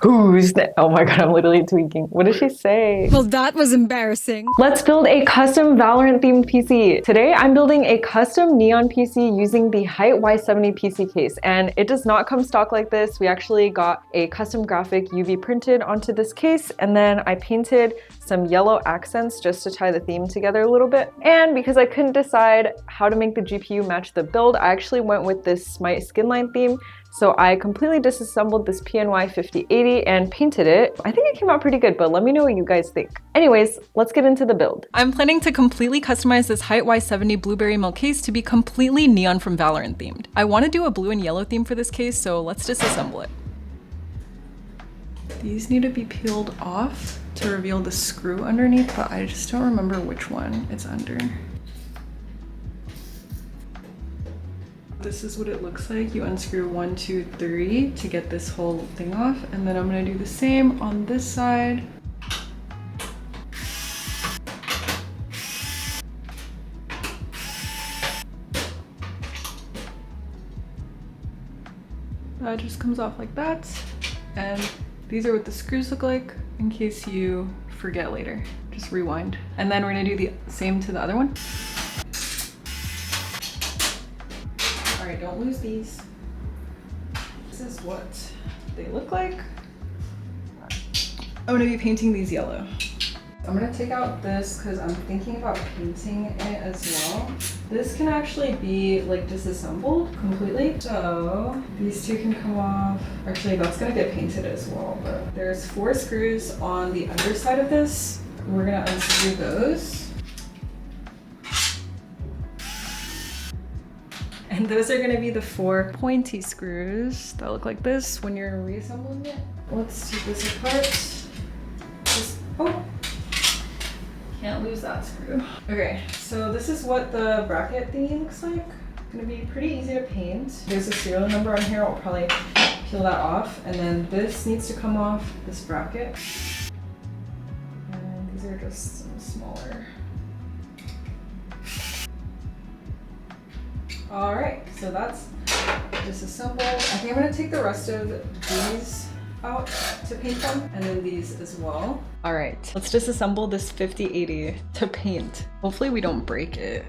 Who's that? Oh my god, I'm literally tweaking. What did she say? Well, that was embarrassing. Let's build a custom Valorant themed PC. Today, I'm building a custom neon PC using the Hyte Y70 PC case, and it does not come stock like this. We actually got a custom graphic UV printed onto this case, and then I painted some yellow accents just to tie the theme together a little bit. And because I couldn't decide how to make the GPU match the build, I actually went with this Smite skinline theme. So I completely disassembled this PNY 5080 and painted it. I think it came out pretty good, but let me know what you guys think. Anyways, let's get into the build. I'm planning to completely customize this Hyte Y70 blueberry milk case to be completely neon from Valorant themed. I want to do a blue and yellow theme for this case, so let's disassemble it. These need to be peeled off to reveal the screw underneath, but I just don't remember which one it's under. This is what it looks like. You unscrew 1, 2, 3 to get this whole thing off, and then I'm gonna do the same on this side. That just comes off like that, and these are what the screws look like in case you forget later. Just rewind. And then we're gonna do the same to the other one. Alright, don't lose these. This is what they look like. I'm gonna be painting these yellow. I'm gonna take out this because I'm thinking about painting it as well. This can actually be like disassembled completely. So these two can come off. Actually, that's gonna get painted as well, but there's 4 screws on the underside of this. We're gonna unscrew those. And those are gonna be the 4 pointy screws that look like this when you're reassembling it. Let's take this apart. Oh, can't lose that screw. Okay, so this is what the bracket thingy looks like. It's gonna be pretty easy to paint. There's a serial number on here. I'll probably peel that off. And then this needs to come off, this bracket. And these are just some smaller. All right, so that's disassembled. I think I'm gonna take the rest of these out to paint them, and then these as well. All right, let's disassemble this 5080 to paint. Hopefully we don't break it.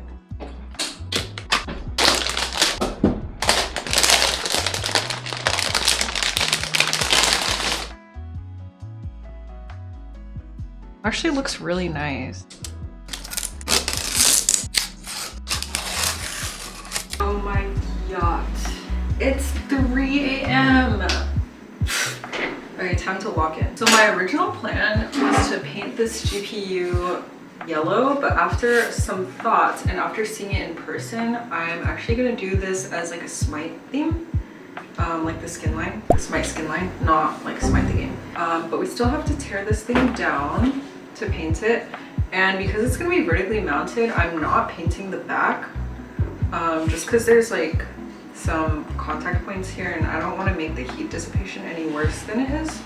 Actually looks really nice. Oh my yacht. It's 3 a.m. Okay, time to lock in. So my original plan was to paint this GPU yellow, but after some thought and after seeing it in person, I'm actually gonna do this as like a Smite theme. Like the skin line, the Smite skin line, not like Smite the game. But we still have to tear this thing down to paint it. And because it's gonna be vertically mounted, I'm not painting the back. Just because there's like some contact points here and I don't want to make the heat dissipation any worse than it is.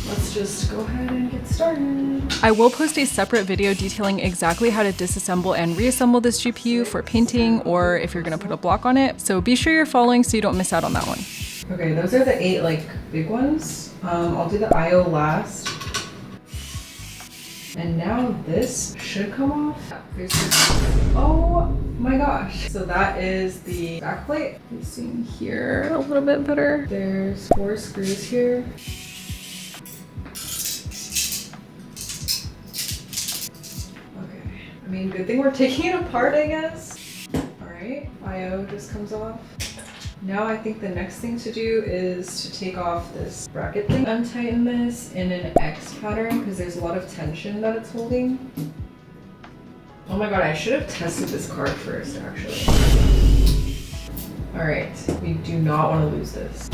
Let's just go ahead and get started. I will post a separate video detailing exactly how to disassemble and reassemble this GPU for painting or if you're going to put a block on it. So be sure you're following so you don't miss out on that one. Okay, those are the 8 like big ones. I'll do the IO last. And now this should come off. Oh my gosh. So that is the back plate. You see here a little bit better. There's 4 screws here. Okay. I mean, good thing we're taking it apart, I guess. All right, IO just comes off. Now I think the next thing to do is to take off this bracket thing. Untighten this in an X pattern because there's a lot of tension that it's holding. Oh my god, I should have tested this card first actually. All right, we do not want to lose this.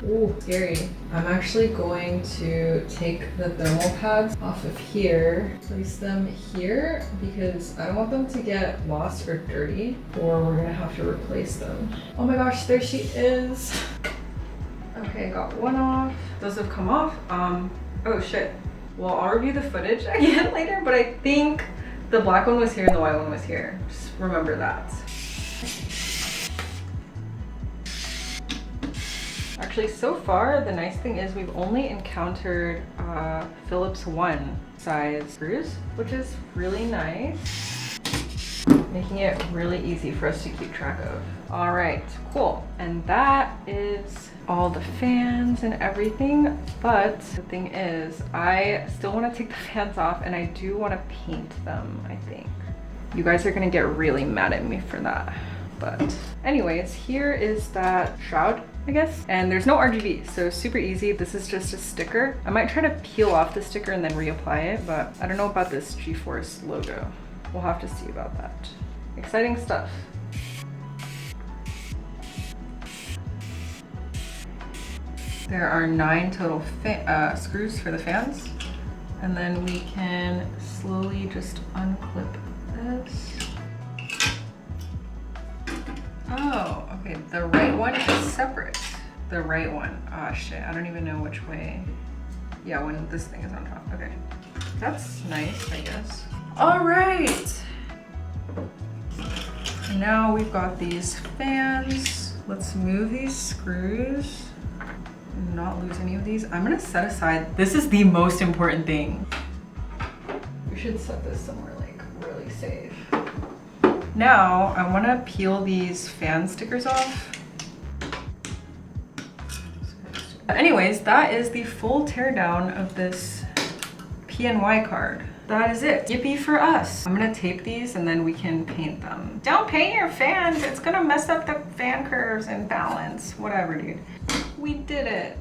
Ooh, scary. I'm actually going to take the thermal pads off of here, place them here because I don't want them to get lost or dirty or we're gonna have to replace them. Oh my gosh, there she is. Okay, got one off. Those have come off. Oh shit. Well, I'll review the footage again later, but I think the black one was here and the white one was here. Just remember that. Actually, so far, the nice thing is we've only encountered Phillips 1 size screws, which is really nice, making it really easy for us to keep track of. All right, cool. And that is all the fans and everything, but the thing is, I still want to take the fans off and I do want to paint them, I think. You guys are gonna get really mad at me for that. But anyways, here is that shroud, I guess. And there's no RGB, so super easy. This is just a sticker. I might try to peel off the sticker and then reapply it, but I don't know about this G-Force logo. We'll have to see about that. Exciting stuff. There are 9 total screws for the fans. And then we can slowly just unclip this. Oh, okay, the right one is separate. The right one, oh shit, I don't even know which way. Yeah, when this thing is on top, okay. That's nice, I guess. All right. Now we've got these fans. Let's move these screws. Not lose any of these. I'm gonna set aside, this is the most important thing. We should set this somewhere like really safe. Now I wanna peel these fan stickers off. Anyways, that is the full teardown of this PNY card. That is it. Yippee for us. I'm gonna tape these and then we can paint them. Don't paint your fans. It's gonna mess up the fan curves and balance. Whatever, dude. We did it.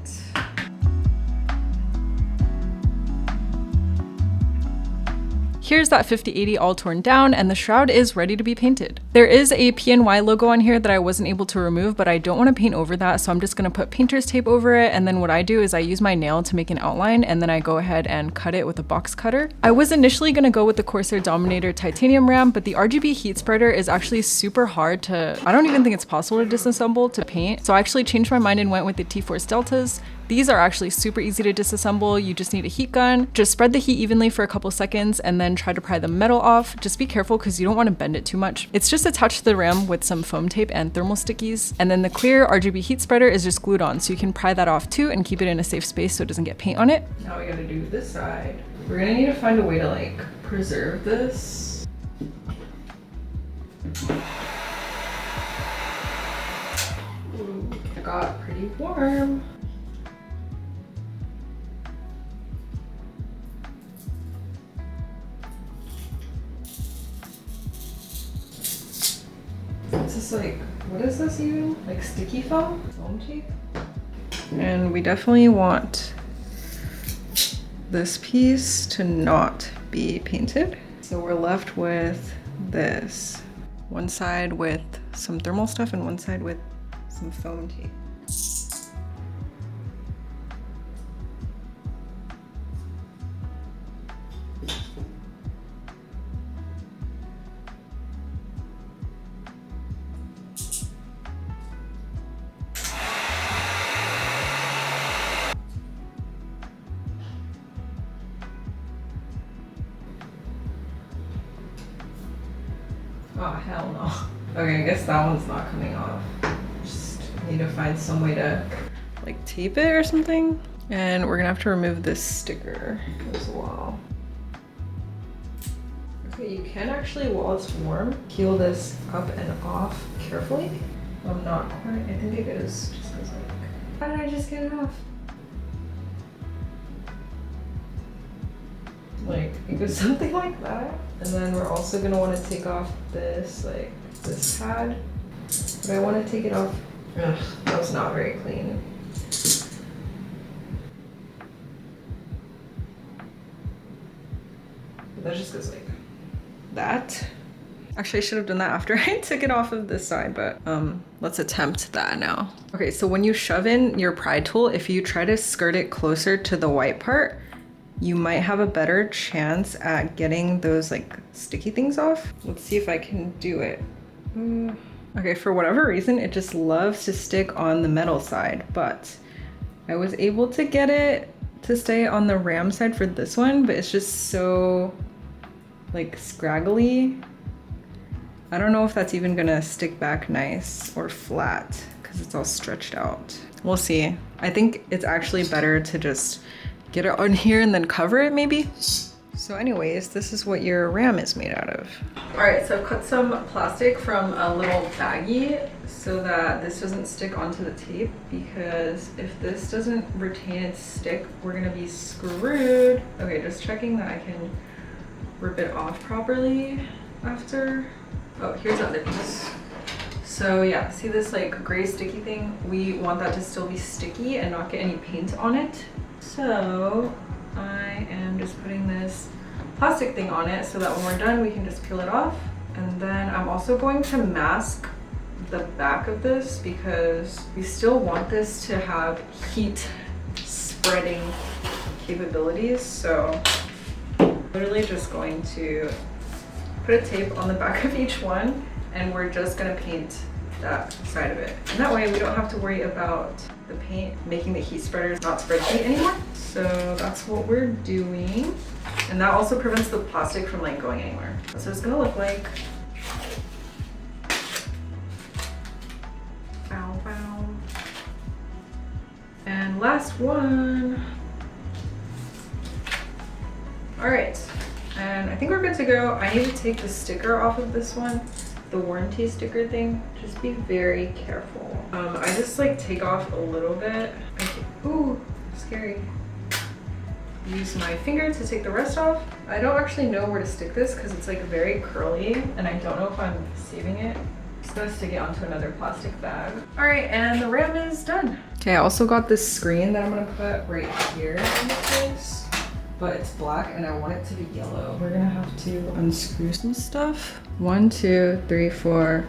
Here's that 5080 all torn down and the shroud is ready to be painted. There is a PNY logo on here that I wasn't able to remove, but I don't want to paint over that, so I'm just going to put painter's tape over it, and then what I do is I use my nail to make an outline and then I go ahead and cut it with a box cutter. I was initially going to go with the Corsair Dominator titanium RAM, but the RGB heat spreader is actually super hard to, I don't even think it's possible to disassemble to paint, so I actually changed my mind and went with the T-Force Deltas. These are actually super easy to disassemble. You just need a heat gun. Just spread the heat evenly for a couple seconds and then try to pry the metal off. Just be careful because you don't want to bend it too much. It's just attached to the RAM with some foam tape and thermal stickies. And then the clear RGB heat spreader is just glued on, so you can pry that off too and keep it in a safe space so it doesn't get paint on it. Now we gotta do this side. We're gonna need to find a way to like preserve this. Ooh, it got pretty warm. This is like, what is this even? Like sticky foam? Foam tape? And we definitely want this piece to not be painted. So we're left with this. One side with some thermal stuff and one side with some foam tape. Oh, hell no. Okay, I guess that one's not coming off. Just need to find some way to like tape it or something. And we're gonna have to remove this sticker as well. Okay, you can actually, while it's warm, peel this up and off carefully. I'm not quite, I think it is just because like, how did I just get it off? Like, it goes something like that. And then we're also gonna want to take off this, like, this pad. But I want to take it off. Ugh, that was not very clean. But that just goes like that. Actually, I should have done that after I took it off of this side, but let's attempt that now. Okay, so when you shove in your pry tool, if you try to skirt it closer to the white part, you might have a better chance at getting those like sticky things off. Let's see if I can do it. Okay, for whatever reason, it just loves to stick on the metal side, but I was able to get it to stay on the RAM side for this one, but it's just so like scraggly. I don't know if that's even gonna stick back nice or flat because it's all stretched out. We'll see. I think it's actually better to just get it on here and then cover it maybe. So anyways, this is what your RAM is made out of. All right, so I've cut some plastic from a little baggie so that this doesn't stick onto the tape, because if this doesn't retain its stick, we're gonna be screwed. Okay, just checking that I can rip it off properly after. Oh, here's the other piece. So yeah, see this like gray sticky thing? We want that to still be sticky and not get any paint on it. So I am just putting this plastic thing on it so that when we're done, we can just peel it off. And then I'm also going to mask the back of this because we still want this to have heat spreading capabilities. So literally just going to put a tape on the back of each one, and we're just gonna paint that side of it. And that way we don't have to worry about the paint making the heat spreaders not spread heat anymore. So that's what we're doing. And that also prevents the plastic from like going anywhere. So it's gonna look like, bow, bow. And last one. All right, and I think we're good to go. I need to take the sticker off of this one, the warranty sticker thing. Just be very careful. I just like take off a little bit. Ooh, scary. Use my finger to take the rest off. I don't actually know where to stick this because it's like very curly and I don't know if I'm saving it. Just gonna stick it onto another plastic bag. All right, and the RAM is done. Okay, I also got this screen that I'm gonna put right here in this place, but it's black and I want it to be yellow. We're gonna have to unscrew some stuff. 1, 2, 3, 4,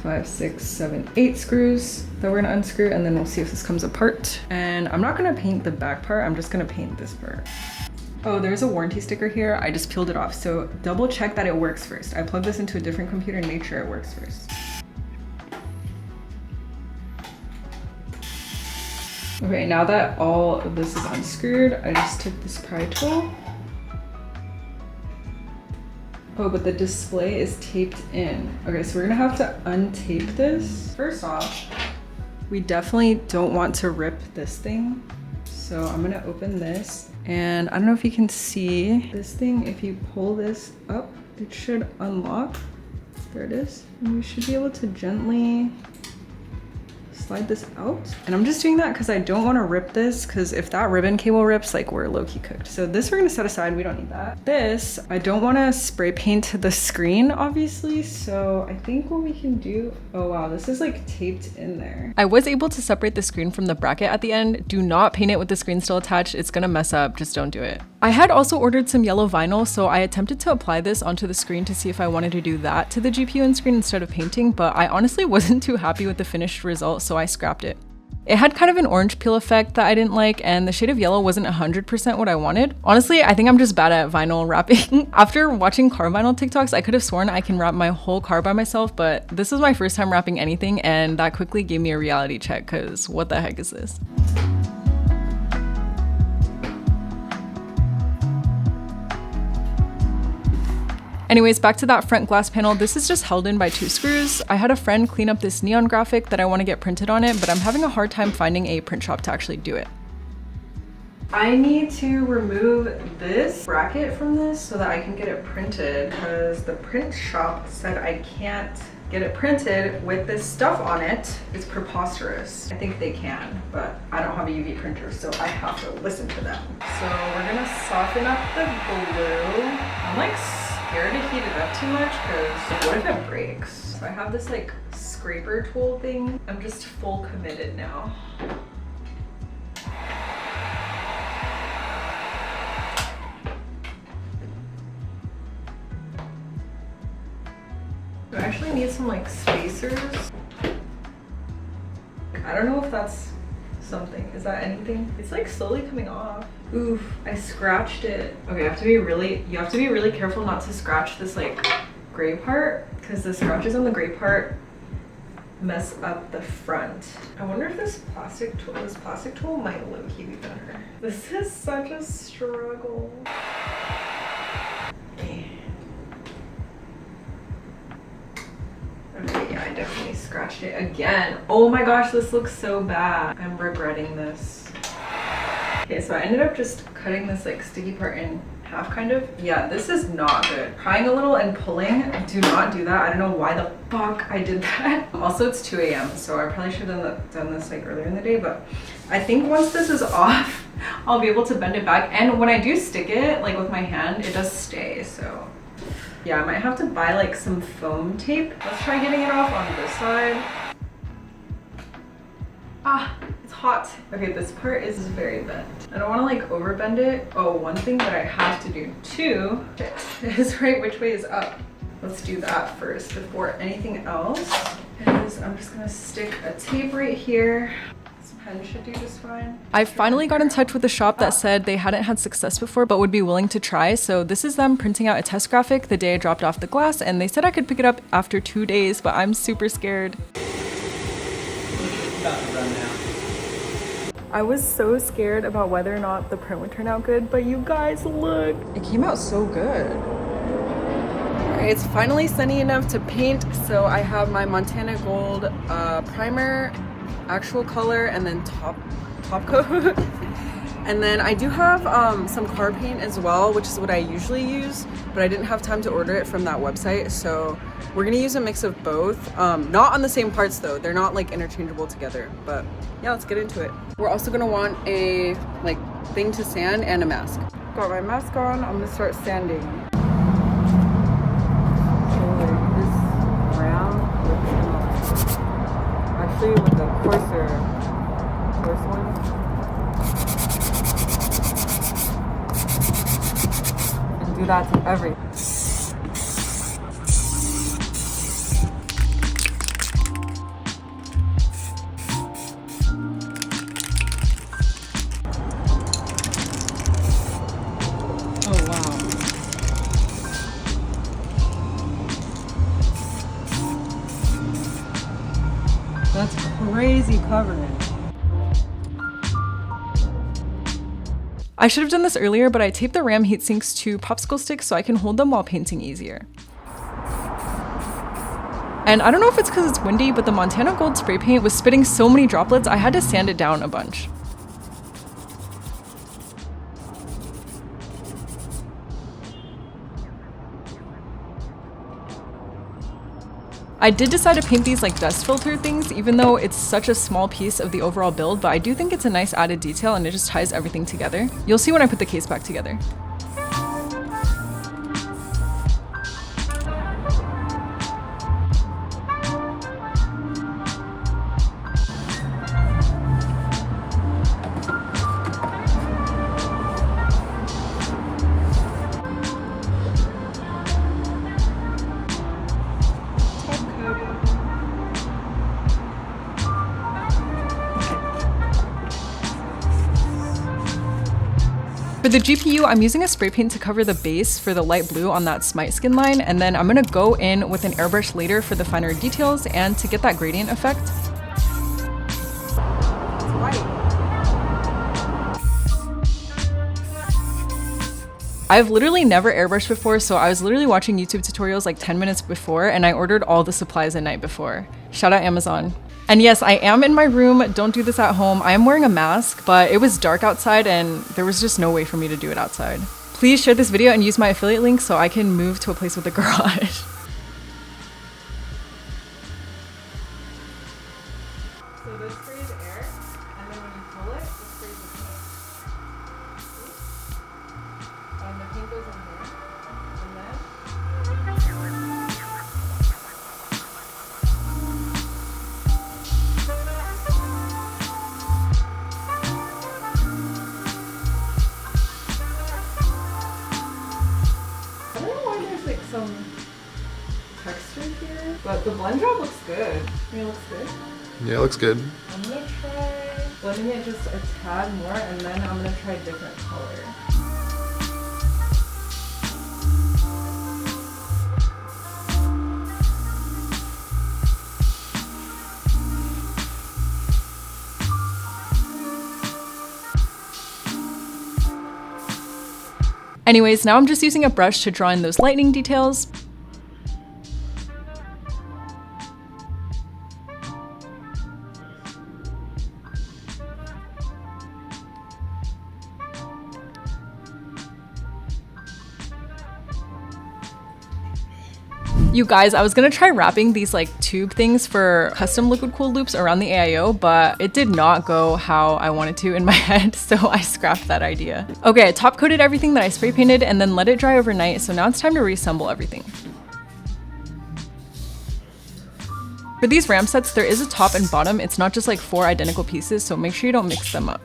5, 6, 7, 8 screws that we're gonna unscrew, and then we'll see if this comes apart. And I'm not gonna paint the back part, I'm just gonna paint this part. Oh, there's a warranty sticker here. I just peeled it off. So double check that it works first. I plugged this into a different computer and make sure it works first. Okay, now that all of this is unscrewed, I just took this pry tool. Oh, but the display is taped in. Okay, so we're gonna have to untape this. First off, we definitely don't want to rip this thing. So I'm gonna open this, and I don't know if you can see this thing. If you pull this up, it should unlock. There it is. And we should be able to gently slide this out. And I'm just doing that because I don't want to rip this, because if that ribbon cable rips, like, we're low-key cooked. So this we're gonna set aside, we don't need that. This, I don't want to spray paint the screen, obviously, so I think what we can do, oh wow, this is like taped in there. I was able to separate the screen from the bracket at the end. Do not paint it with the screen still attached, it's gonna mess up, just don't do it. I had also ordered some yellow vinyl, so I attempted to apply this onto the screen to see if I wanted to do that to the GPU and screen instead of painting, but I honestly wasn't too happy with the finished result, so I scrapped it. It had kind of an orange peel effect that I didn't like, and the shade of yellow wasn't 100% what I wanted. Honestly, I think I'm just bad at vinyl wrapping. After watching car vinyl TikToks, I could have sworn I can wrap my whole car by myself, but this is my first time wrapping anything, and that quickly gave me a reality check, because what the heck is this? Anyways, back to that front glass panel. This is just held in by 2 screws. I had a friend clean up this neon graphic that I want to get printed on it, but I'm having a hard time finding a print shop to actually do it. I need to remove this bracket from this so that I can get it printed, because the print shop said I can't get it printed with this stuff on it. It's preposterous. I think they can, but I don't have a UV printer, so I have to listen to them. So we're gonna soften up the glue. I'm like scared to heat it up too much, because what if it breaks? So I have this like scraper tool thing. I'm just full committed now. I actually need some like spacers. I don't know if that's something. Is that anything? It's like slowly coming off. Oof, I scratched it. Okay, you have to be really careful not to scratch this like gray part, because the scratches on the gray part mess up the front. I wonder if this plastic tool might low-key be better. This is such a struggle. Okay, yeah, I definitely scratched scratched it again. Oh my gosh, this looks so bad. I'm regretting this. Okay, so I ended up just cutting this like sticky part in half kind of. Yeah, this is not good. Crying a little and pulling, do not do that. I don't know why the fuck I did that. Also, it's 2 a.m. so I probably should have done this like earlier in the day, but I think once this is off, I'll be able to bend it back. And when I do stick it, like with my hand, it does stay, so. Yeah, I might have to buy like some foam tape. Let's try getting it off on this side. Ah, it's hot. Okay, this part is very bent. I don't want to like over bend it. Oh, one thing that I have to do too is right which way is up. Let's do that first before anything else. Is I'm just gonna stick a tape right here. Pen should do just fine. I finally got in touch with a shop that said they hadn't had success before but would be willing to try. So this is them printing out a test graphic the day I dropped off the glass, and they said I could pick it up after 2 days, but I'm super scared. I was so scared about whether or not the print would turn out good, but you guys, look. It came out so good. Alright, it's finally sunny enough to paint, so I have my Montana Gold primer, actual color, and then top coat. And then I do have some car paint as well, which is what I usually use, but I didn't have time to order it from that website, so we're gonna use a mix of both. Not on the same parts though, they're not like interchangeable together, but yeah, let's get into it. We're also gonna want a like thing to sand and a mask. Got my mask on, I'm gonna start sanding. Actually, with the coarse one. And do that to everything. Oh wow. That's crazy covering. I should have done this earlier, but I taped the RAM heatsinks to popsicle sticks so I can hold them while painting easier. And I don't know if it's because it's windy, but the Montana Gold spray paint was spitting so many droplets, I had to sand it down a bunch. I did decide to paint these like dust filter things, even though it's such a small piece of the overall build, but I do think it's a nice added detail and it just ties everything together. You'll see when I put the case back together. For the GPU, I'm using a spray paint to cover the base for the light blue on that Smite skin line, and then I'm gonna go in with an airbrush later for the finer details and to get that gradient effect. It's white. I've literally never airbrushed before, so I was literally watching YouTube tutorials like 10 minutes before, and I ordered all the supplies the night before. Shout out Amazon. And yes, I am in my room. Don't do this at home. I am wearing a mask, but it was dark outside and there was just no way for me to do it outside. Please share this video and use my affiliate link so I can move to a place with a garage. So this sprays air, and then when you pull it, it sprays the paint. And the paint goes in here, and then some texture here, but the blend job looks good. I mean, it looks good. Yeah, it looks good. I'm gonna try blending it just a tad more, and then I'm gonna try a different color. Anyways, now I'm just using a brush to draw in those lightning details. You guys, I was gonna try wrapping these like tube things for custom liquid cooled loops around the AIO, but it did not go how I wanted to in my head, so I scrapped that idea. Okay, I top coated everything that I spray painted and then let it dry overnight, so now it's time to reassemble everything. For these ram sets, there is a top and bottom. It's not just like 4 identical pieces, so make sure you don't mix them up.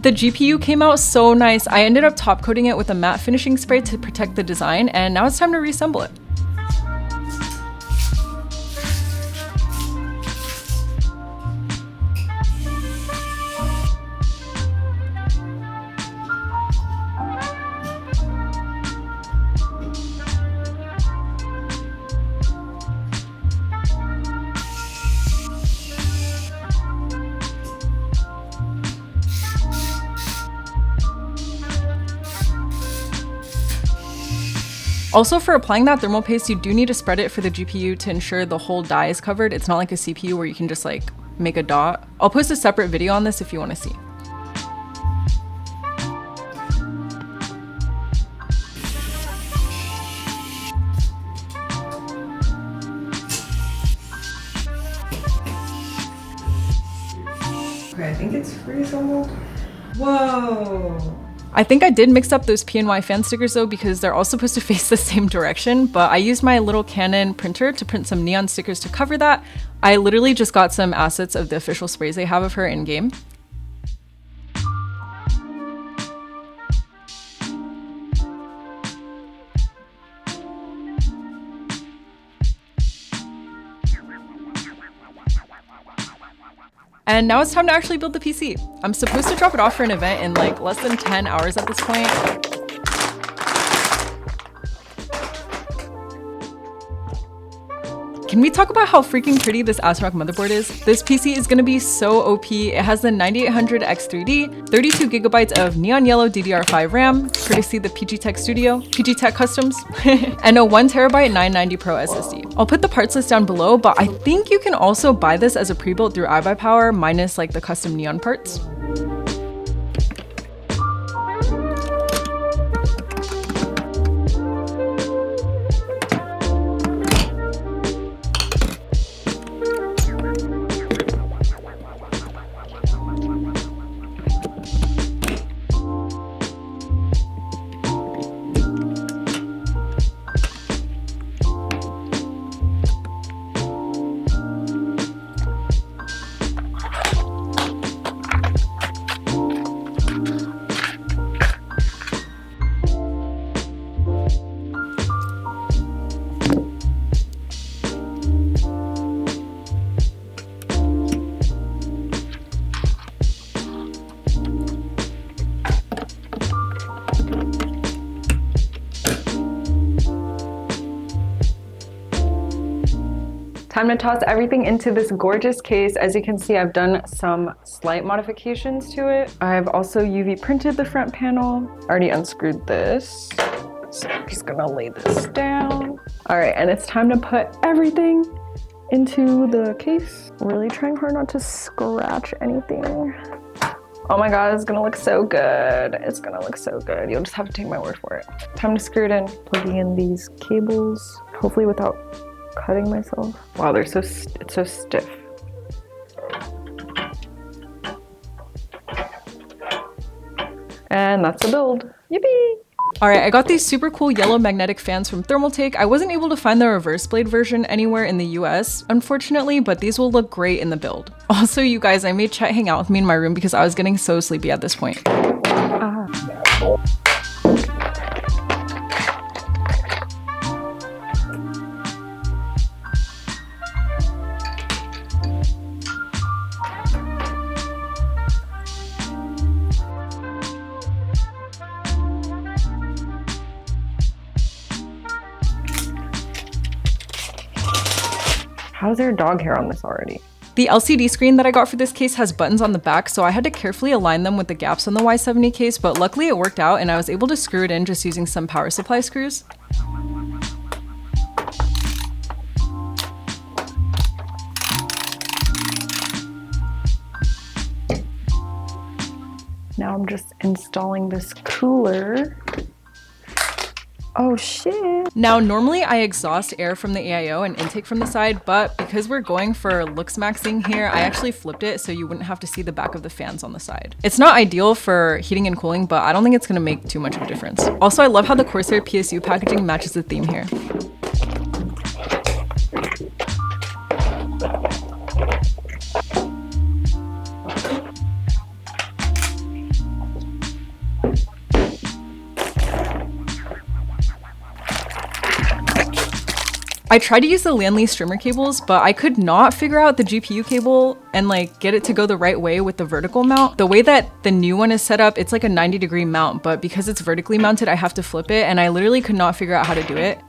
The GPU came out so nice. I ended up top coating it with a matte finishing spray to protect the design, and now it's time to reassemble it. Also, for applying that thermal paste, you do need to spread it for the GPU to ensure the whole die is covered. It's not like a CPU where you can just like make a dot. I'll post a separate video on this if you want to see. Okay, I think it's reassembled. Whoa. I think I did mix up those PNY fan stickers though, because they're all supposed to face the same direction, but I used my little Canon printer to print some neon stickers to cover that. I literally just got some assets of the official sprays they have of her in game. And now it's time to actually build the PC. I'm supposed to drop it off for an event in like less than 10 hours at this point. Can we talk about how freaking pretty this ASRock motherboard is? This PC is gonna be so OP. It has the 9800X3D, 32 gigabytes of neon yellow DDR5 RAM, courtesy the PG Tech Studio, PG Tech Customs, and a 1TB 990 Pro SSD. I'll put the parts list down below, but I think you can also buy this as a pre-built through iBuyPower minus like the custom neon parts. Time to toss everything into this gorgeous case. As you can see, I've done some slight modifications to it. I've also UV printed the front panel. Already unscrewed this. So I'm just gonna lay this down. All right, and it's time to put everything into the case. Really trying hard not to scratch anything. Oh my God, it's gonna look so good. It's gonna look so good. You'll just have to take my word for it. Time to screw it in. Plugging in these cables, hopefully without cutting myself. Wow, it's so stiff. And that's the build. Yippee! All right, I got these super cool yellow magnetic fans from Thermaltake. I wasn't able to find the reverse blade version anywhere in the US, unfortunately, but these will look great in the build. Also, you guys, I made Chet hang out with me in my room because I was getting so sleepy at this point. How's there dog hair on this already? The LCD screen that I got for this case has buttons on the back, so I had to carefully align them with the gaps on the Y70 case, but luckily it worked out and I was able to screw it in just using some power supply screws. Now I'm just installing this cooler. Oh shit. Now, normally I exhaust air from the AIO and intake from the side, but because we're going for looks maxing here, I actually flipped it so you wouldn't have to see the back of the fans on the side. It's not ideal for heating and cooling, but I don't think it's gonna make too much of a difference. Also, I love how the Corsair PSU packaging matches the theme here. I tried to use the Landly strimmer cables, but I could not figure out the GPU cable and like get it to go the right way with the vertical mount. The way that the new one is set up, it's like a 90-degree mount, but because it's vertically mounted, I have to flip it, and I literally could not figure out how to do it.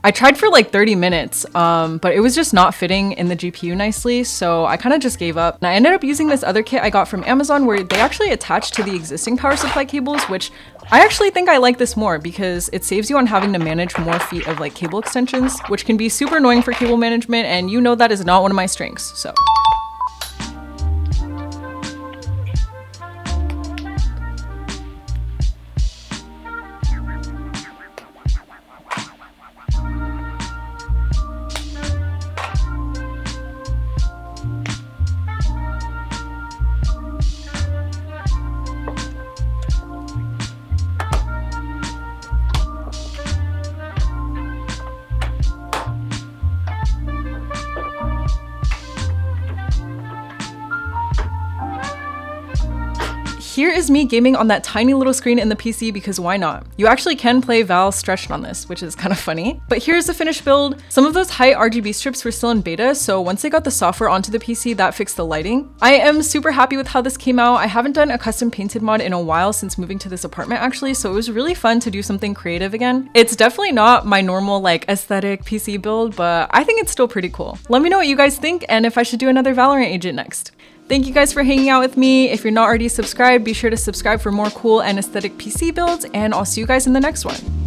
I tried for like 30 minutes, but it was just not fitting in the GPU nicely, so I kind of just gave up. And I ended up using this other kit I got from Amazon where they actually attach to the existing power supply cables, which I actually think I like this more because it saves you on having to manage more feet of like cable extensions, which can be super annoying for cable management, and you know that is not one of my strengths, so. Here is me gaming on that tiny little screen in the PC because why not? You actually can play Val stretched on this, which is kind of funny. But here's the finished build. Some of those Hyte RGB strips were still in beta, so once they got the software onto the PC, that fixed the lighting. I am super happy with how this came out. I haven't done a custom painted mod in a while since moving to this apartment actually, so it was really fun to do something creative again. It's definitely not my normal like aesthetic PC build, but I think it's still pretty cool. Let me know what you guys think and if I should do another Valorant agent next. Thank you guys for hanging out with me. If you're not already subscribed, be sure to subscribe for more cool and aesthetic PC builds, and I'll see you guys in the next one.